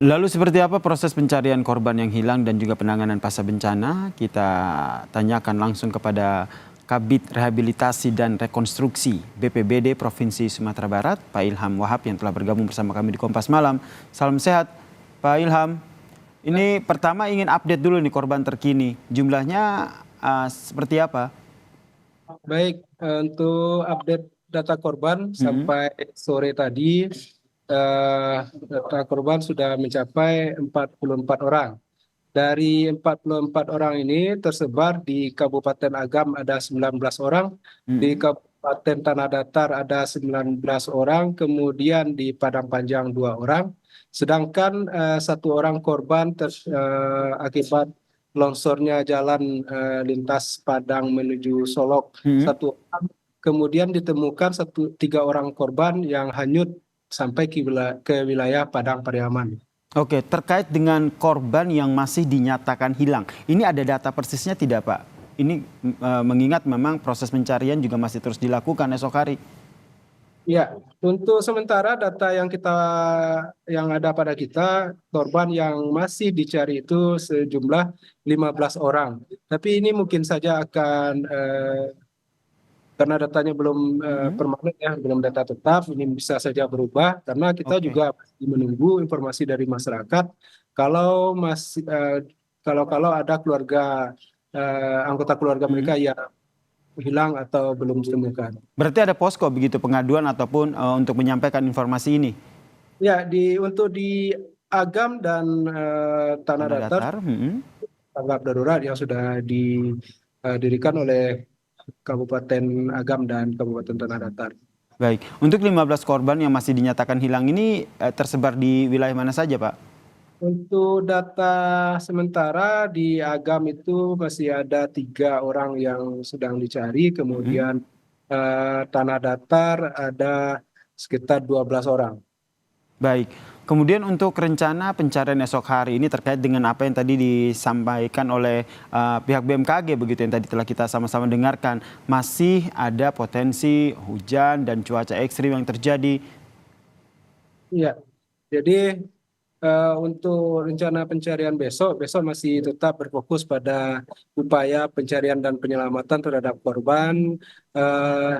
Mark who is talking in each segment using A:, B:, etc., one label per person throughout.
A: Lalu seperti apa proses pencarian korban yang hilang dan juga penanganan pasca bencana? Kita tanyakan langsung kepada Kabid Rehabilitasi dan Rekonstruksi BPBD Provinsi Sumatera Barat, Pak Ilham Wahab yang telah bergabung bersama kami di Kompas Malam. Salam sehat, Pak Ilham. Ini pertama ingin update dulu nih korban terkini. Jumlahnya seperti apa?
B: Baik, untuk update data korban
A: Mm-mm.
B: sampai sore tadi, data korban sudah mencapai 44 orang. Dari 44 orang ini tersebar di Kabupaten Agam ada 19 orang, di
A: Mm-mm.
B: Kabupaten Tanah Datar ada 19 orang, kemudian di Padang Panjang 2 orang, sedangkan satu orang korban akibat longsornya jalan lintas Padang menuju Solok
A: Mm-mm.
B: satu orang. Kemudian ditemukan tiga orang korban yang hanyut sampai ke wilayah Padang Pariaman.
A: Oke, terkait dengan korban yang masih dinyatakan hilang. Ini ada data persisnya tidak, Pak? Ini mengingat memang proses pencarian juga masih terus dilakukan esok hari.
B: Ya, untuk sementara data yang ada pada kita, korban yang masih dicari itu sejumlah 15 orang. Tapi ini mungkin saja akan karena datanya belum
A: Mm-mm.
B: permanen ya, belum data tetap, ini bisa saja berubah karena kita
A: Oke.
B: juga masih menunggu informasi dari masyarakat kalau masih kalau ada anggota keluarga mereka
A: Mm.
B: yang hilang atau belum ditemukan.
A: Berarti ada posko begitu pengaduan ataupun untuk menyampaikan informasi ini.
B: Ya, untuk di Agam dan Tanah
A: Tanah
B: Datar
A: datar. Mm-mm.
B: tanggap darurat yang sudah didirikan oleh Kabupaten Agam dan Kabupaten Tanah Datar.
A: Baik. Untuk 15 korban yang masih dinyatakan hilang ini tersebar di wilayah mana saja, Pak?
B: Untuk data sementara di Agam itu masih ada tiga orang yang sedang dicari,
A: Mm-mm.
B: kemudian Tanah Datar ada sekitar 12 orang.
A: Baik. Kemudian untuk rencana pencarian esok hari ini terkait dengan apa yang tadi disampaikan oleh pihak BMKG begitu yang tadi telah kita sama-sama dengarkan, masih ada potensi hujan dan cuaca ekstrim yang terjadi.
B: Iya, jadi untuk rencana pencarian besok, besok masih tetap berfokus pada upaya pencarian dan penyelamatan terhadap korban. Eh,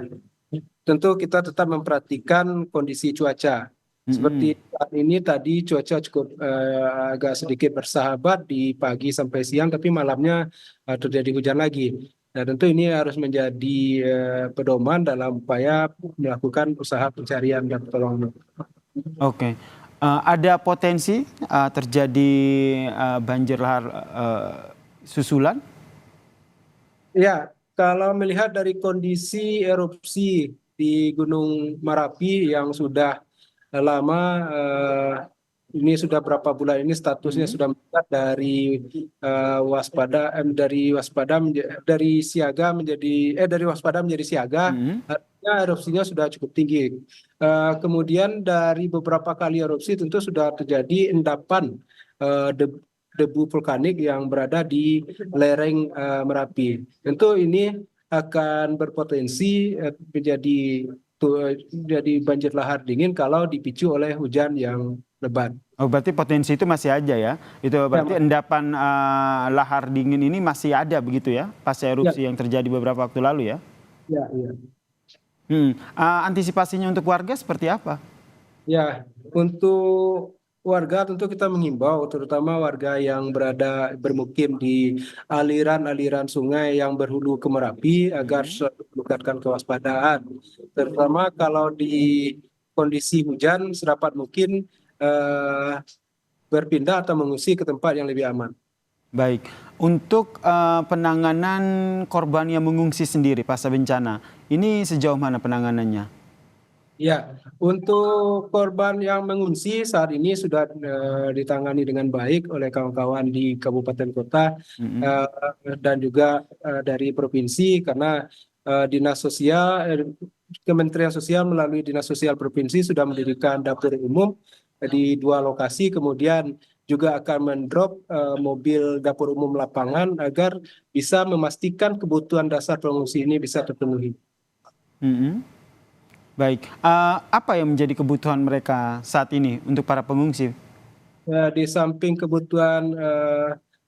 B: Tentu kita tetap memperhatikan kondisi cuaca. Seperti
A: Mm-mm.
B: saat ini tadi cuaca cukup agak sedikit bersahabat di pagi sampai siang, tapi malamnya terjadi hujan lagi. Nah, tentu ini harus menjadi pedoman dalam upaya melakukan usaha pencarian dan pertolongan.
A: Oke. Ada potensi terjadi banjir lahar susulan?
B: Ya, kalau melihat dari kondisi erupsi di Gunung Merapi yang sudah lama, ini sudah berapa bulan ini statusnya
A: Mm.
B: sudah meningkat dari dari siaga dari waspada menjadi siaga,
A: Mm.
B: artinya erupsinya sudah cukup tinggi. Kemudian dari beberapa kali erupsi tentu sudah terjadi endapan debu vulkanik yang berada di lereng Merapi. Tentu ini akan berpotensi jadi banjir lahar dingin kalau dipicu oleh hujan yang lebat.
A: Oh, berarti potensi itu masih ada ya? Itu
B: Ya,
A: berarti endapan lahar dingin ini masih ada begitu ya? Pasca
B: ya,
A: erupsi yang terjadi beberapa waktu lalu ya?
B: ya, ya.
A: Antisipasinya untuk warga seperti apa?
B: Ya, untuk warga tentu kita menghimbau, terutama warga yang bermukim di aliran-aliran sungai yang berhulu ke Merapi agar
A: Mm.
B: selalu meningkatkan kewaspadaan. Terutama kalau di kondisi hujan, serapat mungkin eh, berpindah atau mengungsi ke tempat yang lebih aman.
A: Baik, untuk penanganan korban yang mengungsi sendiri pasca bencana, ini sejauh mana penanganannya?
B: Ya, untuk korban yang mengungsi saat ini sudah ditangani dengan baik oleh kawan-kawan di kabupaten kota
A: Mm-mm.
B: eh, dan juga dari provinsi karena dinas sosial, Kementerian Sosial melalui dinas sosial provinsi sudah mendirikan dapur umum di dua lokasi, kemudian juga akan mendrop mobil dapur umum lapangan agar bisa memastikan kebutuhan dasar pengungsi ini bisa terpenuhi.
A: Mm-mm. Baik, apa yang menjadi kebutuhan mereka saat ini untuk para pengungsi?
B: di samping kebutuhan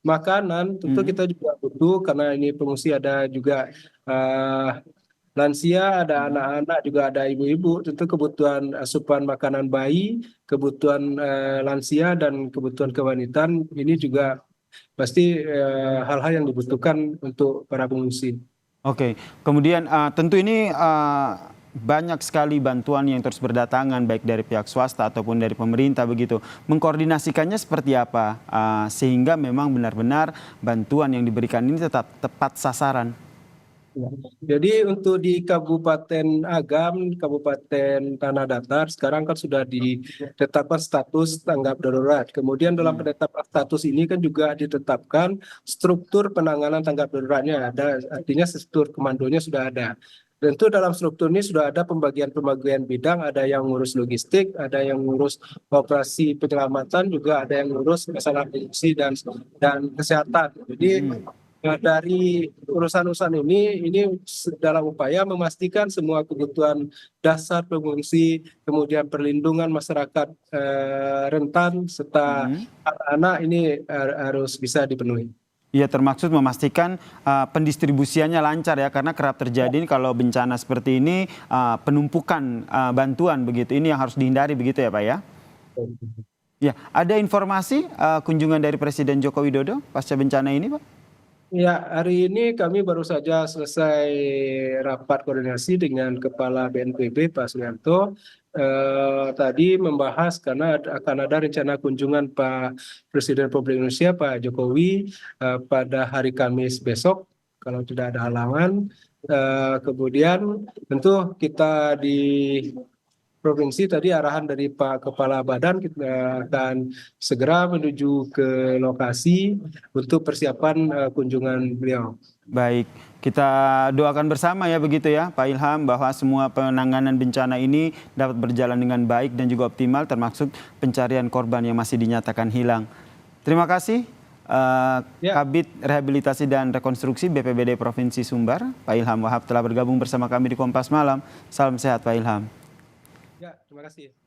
B: makanan, tentu
A: Mhm.
B: kita juga butuh karena ini pengungsi ada juga eh, lansia, ada
A: Mhm.
B: anak-anak, juga ada ibu-ibu. Tentu kebutuhan asupan makanan bayi, kebutuhan lansia dan kebutuhan kewanitaan ini juga pasti hal-hal yang dibutuhkan untuk para pengungsi.
A: Oke, kemudian tentu ini banyak sekali bantuan yang terus berdatangan baik dari pihak swasta ataupun dari pemerintah begitu. Mengkoordinasikannya seperti apa sehingga memang benar-benar bantuan yang diberikan ini tetap tepat sasaran.
B: Ya. Jadi untuk di Kabupaten Agam, Kabupaten Tanah Datar, sekarang kan sudah ditetapkan status tanggap darurat. Kemudian dalam
A: Hmm.
B: penetapan status ini kan juga ditetapkan struktur penanganan tanggap daruratnya ada, artinya struktur komandonya sudah ada. Tentu dalam struktur ini sudah ada pembagian-pembagian bidang, ada yang ngurus logistik, ada yang ngurus operasi penyelamatan, juga ada yang ngurus masalah fungsi dan kesehatan. Jadi
A: Hmm.
B: dari urusan-urusan ini dalam upaya memastikan semua kebutuhan dasar pengungsi, kemudian perlindungan masyarakat rentan serta
A: Hmm.
B: anak-anak ini harus bisa dipenuhi.
A: Iya, termaksud memastikan pendistribusiannya lancar ya, karena kerap terjadi kalau bencana seperti ini penumpukan bantuan begitu. Ini yang harus dihindari begitu ya Pak ya? Ya, ada informasi kunjungan dari Presiden Joko Widodo pasca bencana ini Pak?
B: Ya, hari ini kami baru saja selesai rapat koordinasi dengan Kepala BNPB Pak Suyanto. Tadi membahas karena akan ada rencana kunjungan Pak Presiden Republik Indonesia Pak Jokowi pada hari Kamis besok kalau tidak ada halangan. Kemudian tentu kita di provinsi tadi arahan dari Pak Kepala Badan kita akan segera menuju ke lokasi untuk persiapan kunjungan beliau.
A: Baik, kita doakan bersama ya begitu ya Pak Ilham bahwa semua penanganan bencana ini dapat berjalan dengan baik dan juga optimal termasuk pencarian korban yang masih dinyatakan hilang. Terima kasih
B: Ya,
A: Kabid Rehabilitasi dan Rekonstruksi BPBD Provinsi Sumbar, Pak Ilham Wahab telah bergabung bersama kami di Kompas Malam. Salam sehat Pak Ilham.
B: ya, terima kasih.